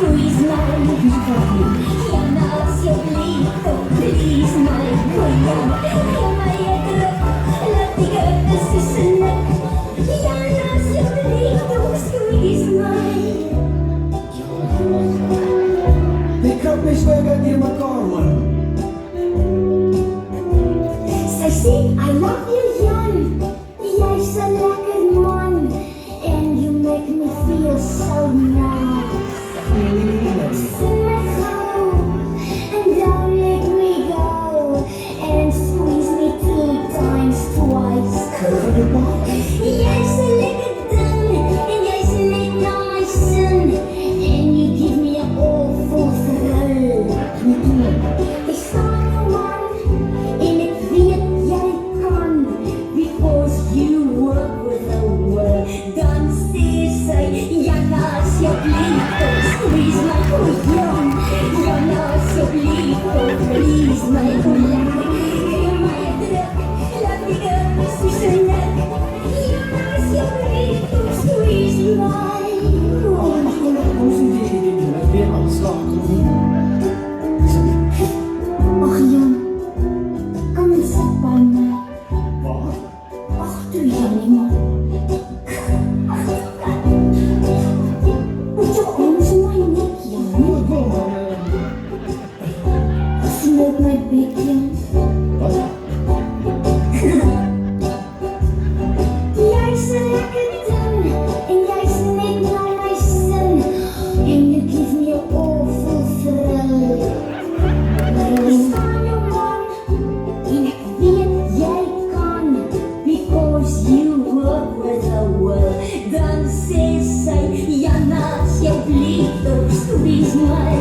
squeeze my yan as your lito, please my kuya. Kamaya drop, latiga kasi sanak. Yan as your lito, squeeze my. Kapis na agad niya magkaroon. Say, I love you, yan. Jij sa lekker man. And you make me feel so nice. Send me home, and don't let me go. And squeeze me 2 times twice. Jij sa lekker dan. And jij sa net na my son. And you give me a awful thrill. Ik sta er man. En ik weet jij kan. Because you work with the world. Dan steeds zij. Yan alsjeblieft. Squeeze my kuyan. Yan alsjeblieft. Please my kuyan. Kamaya druk. Latiga kasi sanak. Yan alsjeblieft. Squeeze my kuyan. Hoe zie je dit? Weer afslag. Ach Jan, kan je zit bij mij? Wat? Ach, doe je niet man. Moet je gewoon zo mijn nek, Jan. Moet wel, maar... Smoke my big Jan. Wat? Jij is een lekker dan. En jij is net naar mijn son. And you give me a awful thrill. Ik sta je man. En ik weet jij kan. Because you work with the world. Dan zegt zij, Jan alsjeblieft, squeeze my.